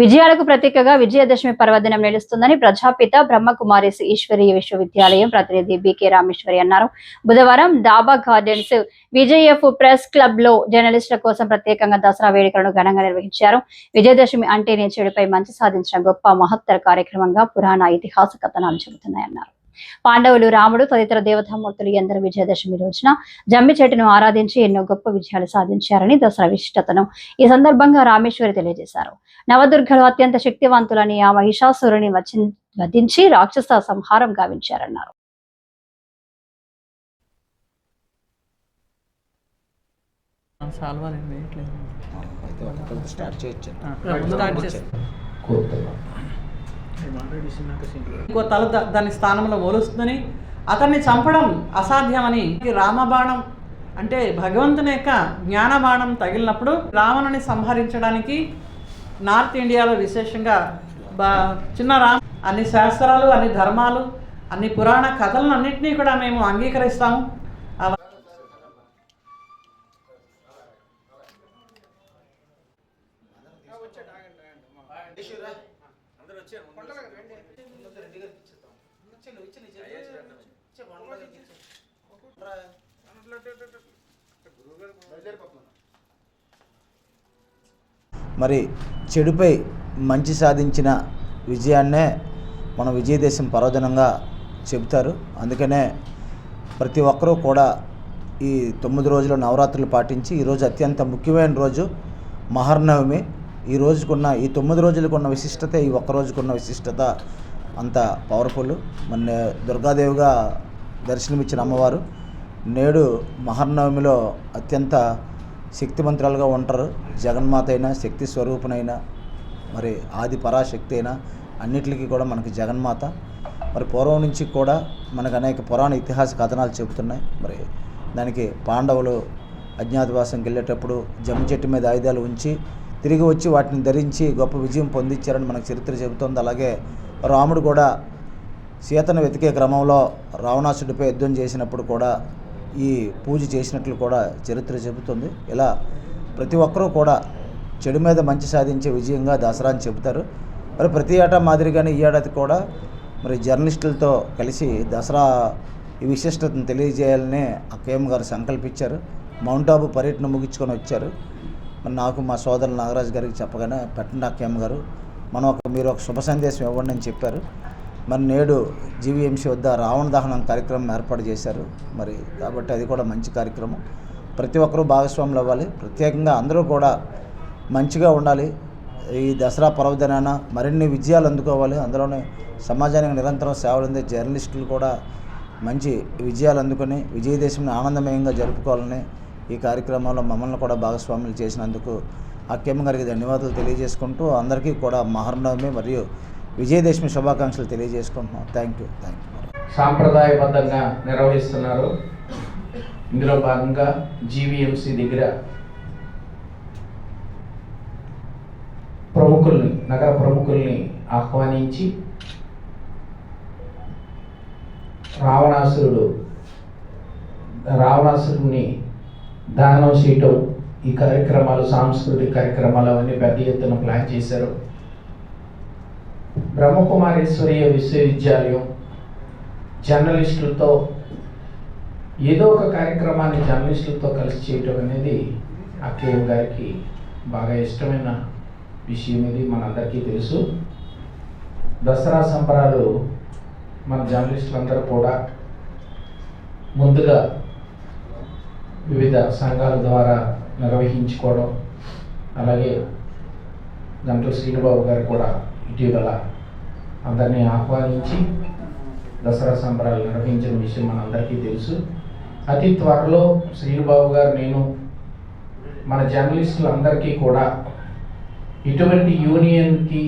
విజయాలకు ప్రతీకగా విజయదశమి పర్వదినం నిలుస్తుందని ప్రజాపిత బ్రహ్మకుమారిస్ ఈశ్వరీయ విశ్వవిద్యాలయం ప్రతినిధి బికే రామేశ్వరి అన్నారు. బుధవారం డాబా గార్డెన్స్ విజయఎఫ్ ప్రెస్ క్లబ్ లో జర్నలిస్టుల కోసం ప్రత్యేకంగా దసరా వేడుకలను ఘనంగా నిర్వహించారు. విజయదశమి అంటేనే చెడుపై మంచి సాధించిన గొప్ప మహత్తర కార్యక్రమంగా పురాణ ఇతిహాస కథనాలు చెబుతున్నాయన్నారు. పాండవులు, రాముడు తదితర దేవతామూర్తులు ఎందరో విజయదశమి రోజున జమ్మి చెట్టును ఆరాధించి ఎన్నో గొప్ప విజయాలు సాధించారని దసరా విశిష్టతను ఈ సందర్భంగా రామేశ్వరి తెలియజేశారు. నవదుర్గలు అత్యంత శక్తివంతులని ఆ మహిషాసురుని వధించి రాక్షస సంహారం గావించారన్నారు. తల దాని స్థానంలో ఓలుస్తుందని, అతన్ని చంపడం అసాధ్యమని, రామబాణం అంటే భగవంతుని యొక్క జ్ఞానబాణం తగిలినప్పుడు రావణుని సంహరించడానికి నార్త్ ఇండియాలో విశేషంగా చిన్న అన్ని శాస్త్రాలు, అన్ని ధర్మాలు, అన్ని పురాణ కథలను అన్నింటినీ కూడా మేము అంగీకరిస్తాము. మరి చెడుపై మంచి సాధించిన విజయాన్నే మన విజయదశమి పర్వదినంగా చెబుతారు. అందుకనే ప్రతి ఒక్కరూ కూడా ఈ 9 రోజుల నవరాత్రులు పాటించి ఈరోజు అత్యంత ముఖ్యమైన రోజు మహర్నవమి. ఈ రోజుకున్న ఈ 9 రోజులకున్న విశిష్టత ఈ ఒక్క రోజుకున్న విశిష్టత అంత పవర్ఫుల్. మన దుర్గాదేవిగా దర్శనమిచ్చిన అమ్మవారు నేడు మహర్నవమిలో అత్యంత శక్తిమంతురాలుగా ఉంటారు. జగన్మాత అయినా, శక్తి స్వరూపునైనా, మరి ఆది పరాశక్తి అయినా అన్నిటికీ కూడా మనకి జగన్మాత. మరి పూర్వం నుంచి కూడా మనకు అనేక పురాణ ఇతిహాస కథనాలు చెబుతున్నాయి. మరి దానికి పాండవులు అజ్ఞాతవాసంకి వెళ్ళేటప్పుడు జమ్మి చెట్టు మీద ఆయుధాలు ఉంచి తిరిగి వచ్చి వాటిని ధరించి గొప్ప విజయం పొందించారని మనకు చరిత్ర చెబుతోంది. అలాగే రాముడు కూడా సీతను వెతికే క్రమంలో రావణాసుడిపై యుద్ధం చేసినప్పుడు కూడా ఈ పూజ చేసినట్లు కూడా చరిత్ర చెబుతుంది. ఇలా ప్రతి ఒక్కరూ కూడా చెడు మీద మంచి సాధించే విజయంగా దసరా అని చెబుతారు. మరి ప్రతి ఏటా మాదిరిగానే ఈ ఏడాది కూడా మరి జర్నలిస్టులతో కలిసి దసరా ఈ విశిష్టతను తెలియజేయాలని అక్కయ్యమ్మ గారు సంకల్పించారు. మౌంట్ ఆబు పర్యటన ముగించుకొని వచ్చారు. మరి నాకు మా సోదరులు నాగరాజు గారికి చెప్పగానే పెట్టండి అక్కయ్యమ్మ గారు, మీరు ఒక శుభ సందేశం ఇవ్వండి అని చెప్పారు. మరి నేడు జీవీఎంసీ వద్ద రావణ దహనం కార్యక్రమం ఏర్పాటు చేశారు. మరి కాబట్టి అది కూడా మంచి కార్యక్రమం. ప్రతి ఒక్కరూ భాగస్వాములు అవ్వాలి. ప్రత్యేకంగా అందరూ కూడా మంచిగా ఉండాలి. ఈ దసరా పర్వదినాన మరిన్ని విజయాలు అందుకోవాలి. అందులోనే సమాజానికి నిరంతరం సేవలు అందే జర్నలిస్టులు కూడా మంచి విజయాలు అందుకొని విజయదశమిని ఆనందమయంగా జరుపుకోవాలని ఈ కార్యక్రమంలో మమ్మల్ని కూడా భాగస్వాములు చేసినందుకు అక్కయ్యమ్మ గారికి ధన్యవాదాలు తెలియజేసుకుంటూ అందరికీ కూడా మహర్నవమి మరియు విజయదశమి శుభాకాంక్షలు తెలియజేసుకుంటున్నాం. Thank you. సాంప్రదాయబద్ధంగా నిర్వహిస్తున్నారు. ఇందులో భాగంగా జీవీఎంసీ దగ్గర నగర ప్రముఖుల్ని ఆహ్వానించి రావణాసురుడిని దహనం చేయటం, ఈ కార్యక్రమాలు, సాంస్కృతిక కార్యక్రమాలు అవన్నీ పెద్ద ఎత్తున ప్లాన్ చేశారు. బ్రహ్మకుమారీశ్వరీయ విశ్వవిద్యాలయం జర్నలిస్టులతో ఏదో ఒక కార్యక్రమాన్ని జర్నలిస్టులతో కలిసి చేయటం అనేది అక్కయ్య గారికి బాగా ఇష్టమైన విషయం. ఇది మనందరికీ తెలుసు. దసరా సంబరాలు మన జర్నలిస్టులందరూ కూడా ముందుగా వివిధ సంఘాల ద్వారా నిర్వహించుకోవడం, అలాగే గంటల శ్రీనుబాబు గారు కూడా ఇటీవల అందరినీ ఆహ్వానించి దసరా సంబరాలు నిర్వహించిన విషయం మనందరికీ తెలుసు. అతి త్వరలో శ్రీనుబాబు గారు, నేను, మన జర్నలిస్టులందరికీ కూడా ఇటువంటి యూనియన్కి